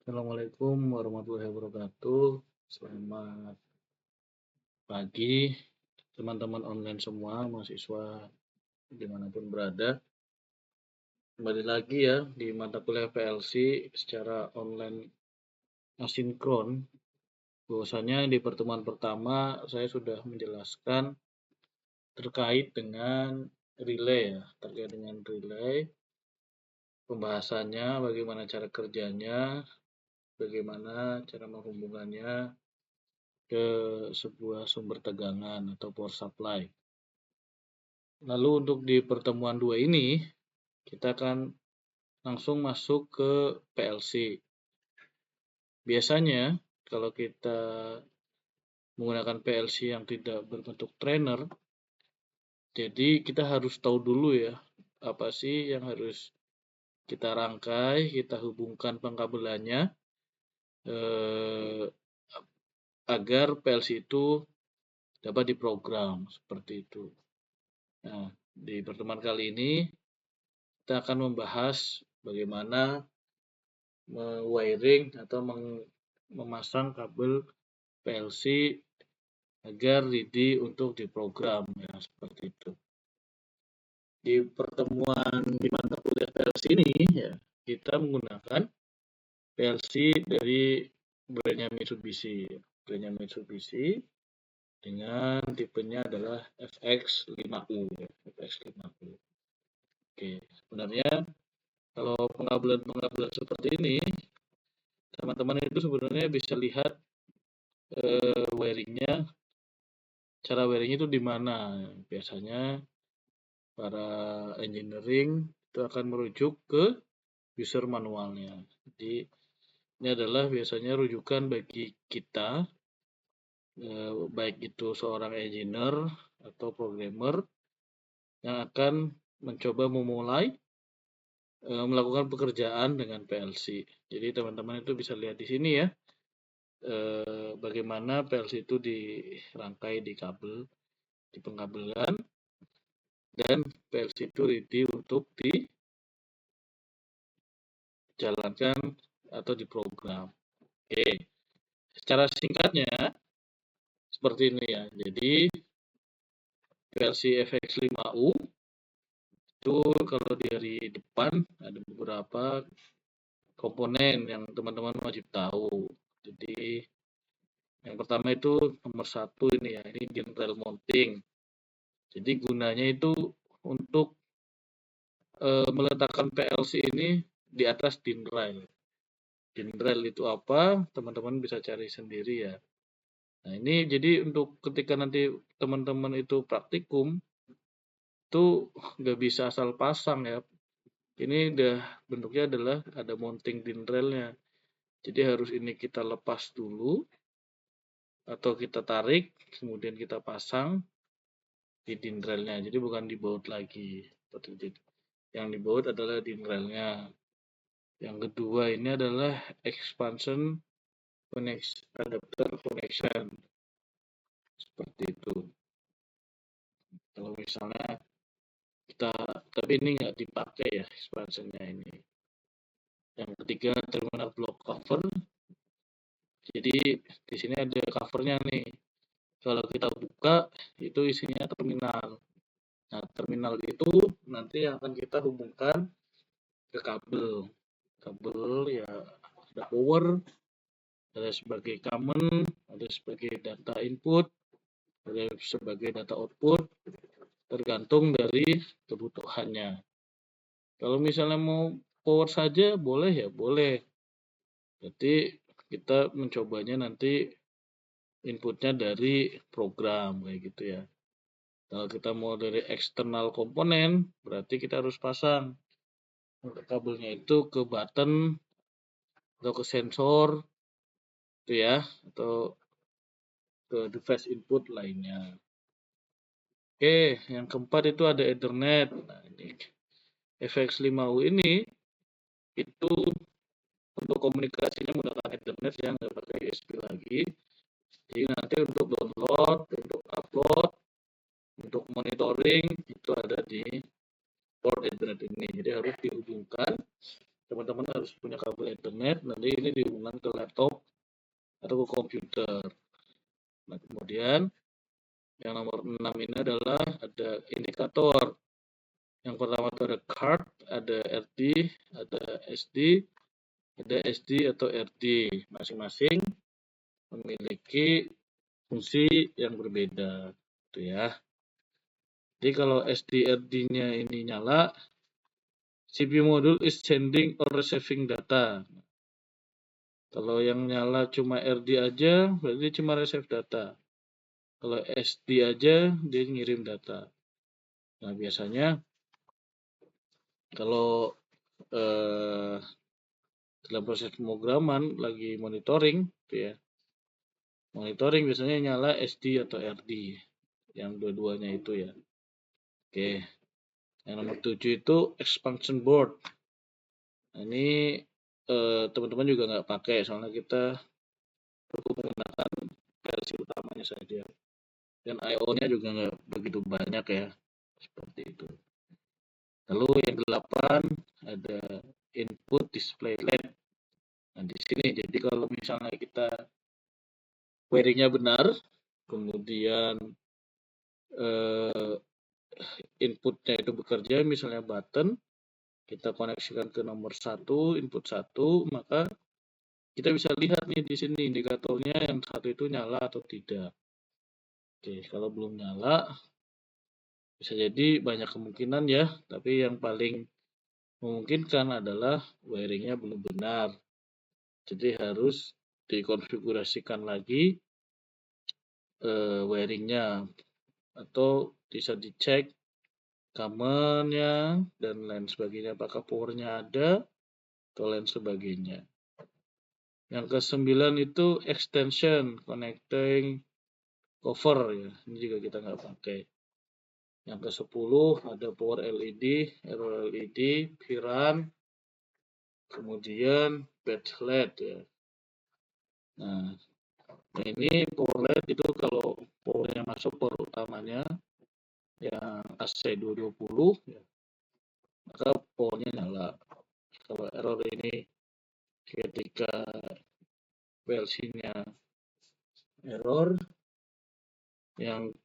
Assalamualaikum warahmatullahi wabarakatuh. Selamat pagi, teman-teman online semua, mahasiswa dimanapun berada. Kembali lagi ya di mata kuliah PLC secara online asinkron. Bahwasanya di pertemuan pertama saya sudah menjelaskan terkait dengan relay ya, terkait dengan relay, pembahasannya, bagaimana cara kerjanya, bagaimana cara menghubungkannya ke sebuah sumber tegangan atau power supply. Lalu untuk di pertemuan 2 ini, kita akan langsung masuk ke PLC. Biasanya kalau kita menggunakan PLC yang tidak berbentuk trainer, jadi kita harus tahu dulu ya, apa sih yang harus kita rangkai, kita hubungkan pengkabelannya, agar PLC itu dapat diprogram, seperti itu. Nah, di pertemuan kali ini kita akan membahas bagaimana wiring atau memasang kabel PLC agar ready untuk diprogram ya, seperti itu. Di pertemuan di mata kuliah PLC ini ya, kita menggunakan PLC dari brandnya Mitsubishi dengan tipenya adalah FX5U ya, FX5U. Oke, sebenarnya kalau pengabelan seperti ini, teman-teman itu sebenarnya bisa lihat cara wiringnya itu di mana. Biasanya para engineering itu akan merujuk ke user manualnya. Jadi ini adalah biasanya rujukan bagi kita, baik itu seorang engineer atau programmer yang akan mencoba memulai melakukan pekerjaan dengan PLC. Jadi teman-teman itu bisa lihat di sini ya, bagaimana PLC itu dirangkai di kabel, di pengkabelan, dan PLC itu ready untuk dijalankan atau diprogram. Oke, secara singkatnya seperti ini ya. Jadi PLC FX5U itu kalau dari depan ada beberapa komponen yang teman-teman wajib tahu. Jadi yang pertama itu nomor 1 ini ya, ini general mounting. Jadi gunanya itu untuk meletakkan PLC ini di atas DIN rail. DIN rail itu apa? Teman-teman bisa cari sendiri ya. Nah, ini jadi untuk ketika nanti teman-teman itu praktikum, itu nggak bisa asal pasang ya. Ini bentuknya adalah ada mounting DIN railnya. Jadi harus ini kita lepas dulu, atau kita tarik, kemudian kita pasang di DIN railnya. Jadi bukan dibaut lagi. Yang dibaut adalah DIN railnya. Yang kedua ini adalah expansion adapter connection. Seperti itu. Kalau misalnya tapi ini nggak dipakai ya expansionnya ini. Yang ketiga terminal block cover. Jadi di sini ada covernya nih. Kalau kita buka itu isinya terminal. Nah, terminal itu nanti akan kita hubungkan ke kabel. Kabel ya ada power, ada sebagai common, ada sebagai data input, ada sebagai data output, tergantung dari kebutuhannya. Kalau misalnya mau power saja boleh ya, boleh. Jadi kita mencobanya nanti inputnya dari program kayak gitu ya. Kalau kita mau dari eksternal komponen, berarti kita harus pasang kabelnya itu ke button atau ke sensor itu ya, atau ke device input lainnya. Oke, yang keempat itu ada Ethernet. Nah, ini FX5U ini itu untuk komunikasinya menggunakan Ethernet yang nggak pakai USB lagi. Jadi nanti untuk download, untuk upload, untuk monitoring itu ada di port Ethernet ini. Jadi harus dihubungkan teman-teman harus punya kabel internet, nanti ini dihubungkan ke laptop atau ke komputer. Nah, kemudian yang nomor 6 ini adalah ada indikator. Yang pertama itu ada card, ada RD, ada SD, ada SD atau RD. Masing-masing memiliki fungsi yang berbeda, gitu ya. Jadi kalau SD-RD-nya ini nyala, CPU module is sending or receiving data. Kalau yang nyala cuma RD aja, berarti cuma receive data. Kalau SD aja, dia ngirim data. Nah, biasanya kalau dalam proses pemrograman lagi monitoring, gitu ya. Monitoring biasanya nyala SD atau RD, yang dua-duanya itu ya. Oke, yang nomor 7 itu expansion board. Nah, ini teman-teman juga nggak pakai, soalnya kita cukup menggunakan versi utamanya saja. Dan I/O-nya juga nggak begitu banyak ya, seperti itu. Lalu yang 8 ada input display LED. Nah, di sini jadi kalau misalnya kita query-nya benar, kemudian inputnya itu bekerja, misalnya button, kita koneksikan ke nomor 1, input 1, maka kita bisa lihat nih di sini indikatornya yang satu itu nyala atau tidak. Oke, kalau belum nyala, bisa jadi banyak kemungkinan ya, tapi yang paling memungkinkan adalah wiringnya belum benar. Jadi harus dikonfigurasikan lagi wiringnya, atau bisa dicek common-nya dan lain sebagainya, apakah powernya ada atau lain sebagainya. Yang ke-9 itu extension connecting cover ya, ini juga kita nggak pakai. Yang ke-10 ada power LED, error LED, VRAM, kemudian backlight ya. Nah, ini power LED itu kalau powernya masuk power utamanya yang AC 220 ya, maka powernya nyala. Kalau error ini ketika PLC-nya error. Yang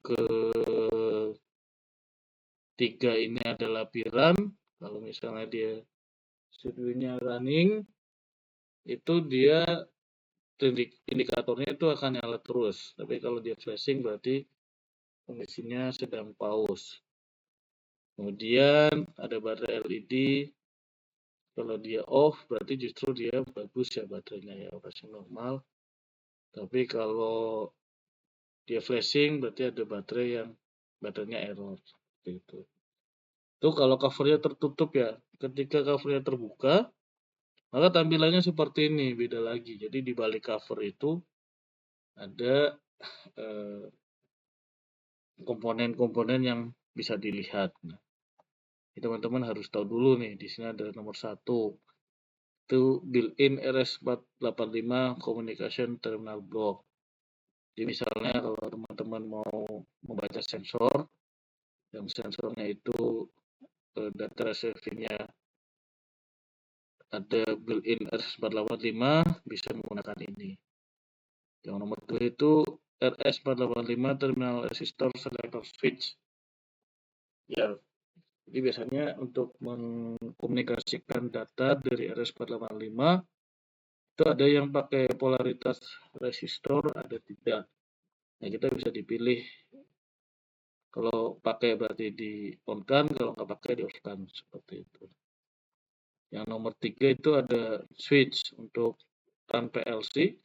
ketiga ini adalah VRAM. Kalau misalnya dia CPU-nya running, itu dia indikatornya itu akan nyala terus. Tapi kalau dia flashing berarti kondisinya sedang pause. Kemudian ada baterai LED. Kalau dia off berarti justru dia bagus ya baterainya ya, operasi normal. Tapi kalau dia flashing berarti ada baterai yang baterainya error. Seperti itu. Itu kalau covernya tertutup ya. Ketika covernya terbuka, maka tampilannya seperti ini, beda lagi. Jadi di balik cover itu ada komponen-komponen yang bisa dilihat. Nah, teman-teman harus tahu dulu nih, di sini ada nomor 1. Itu built-in RS485 Communication Terminal Block. Jadi misalnya kalau teman-teman mau membaca sensor, yang sensornya itu data receiving-nya ada built-in RS485, bisa menggunakan ini. Yang nomor 2 itu RS485 Terminal Resistor Selector Switch. Ya, jadi biasanya untuk mengkomunikasikan data dari RS485 itu ada yang pakai polaritas resistor, ada tidak. Nah, kita bisa dipilih. Kalau pakai berarti di on-kan, kalau nggak pakai di off-kan, seperti itu. Yang nomor 3 itu ada switch untuk run PLC.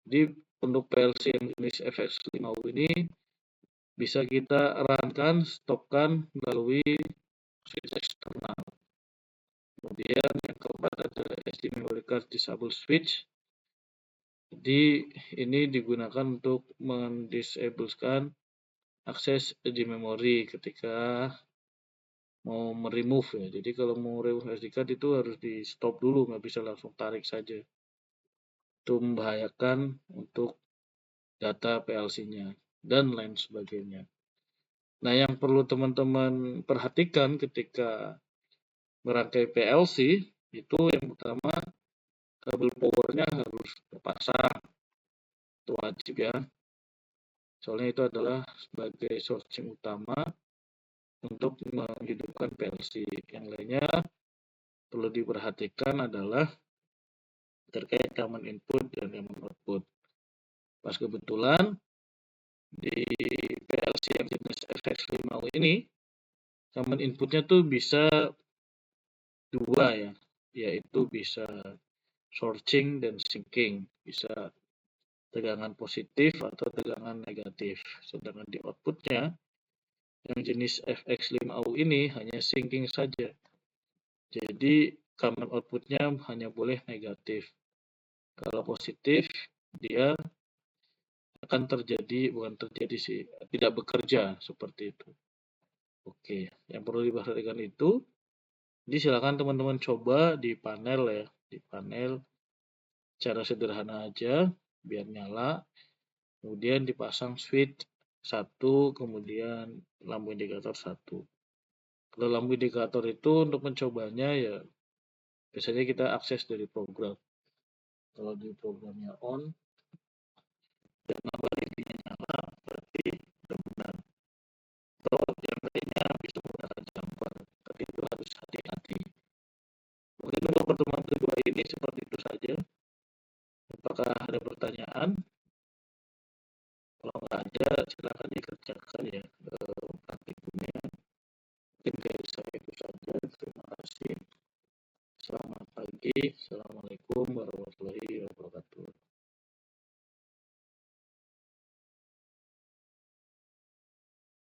Jadi untuk PLC yang jenis FX5U ini bisa kita runkan, stopkan melalui switch eksternal. Kemudian yang keempat ada SD memory card disable switch. Jadi ini digunakan untuk mendisablekan akses SD memory ketika mau meremove ya. Jadi kalau mau remove SD card itu harus di stop dulu, nggak bisa langsung tarik saja. Itu membahayakan untuk data PLC-nya dan lain sebagainya. Nah, yang perlu teman-teman perhatikan ketika merangkai PLC Itu yang pertama, kabel powernya harus terpasang, itu wajib ya. Soalnya itu adalah sebagai sourcing utama untuk menghidupkan PLC. Yang lainnya perlu diperhatikan adalah terkait common input dan common output. Pas kebetulan di PLC yang jenis FX50 ini common inputnya tuh bisa dua ya, yaitu bisa sourcing dan sinking, bisa tegangan positif atau tegangan negatif. Sedangkan di outputnya yang jenis FX50 ini hanya sinking saja. Jadi common outputnya hanya boleh negatif. Kalau positif dia akan bukan terjadi sih, tidak bekerja seperti itu. Oke, yang perlu diperhatikan itu, jadi silakan teman-teman coba di panel ya, di panel cara sederhana aja biar nyala, kemudian dipasang switch satu, kemudian lampu indikator satu. Kalau lampu indikator itu untuk mencobanya ya biasanya kita akses dari program. Kalau di programnya on dan lampu LED-nya nyala, berarti sudah benar. Atau yang lainnya bisa menggunakan jumper, tapi itu harus hati-hati. Mungkin untuk pertemuan kedua ini seperti itu saja. Apakah ada pertanyaan? Kalau nggak ada, silakan dikerjakan ya praktikumnya. Mungkin dari saya itu saja. Terima kasih. Selamat pagi. Assalamualaikum warahmatullahi wabarakatuh.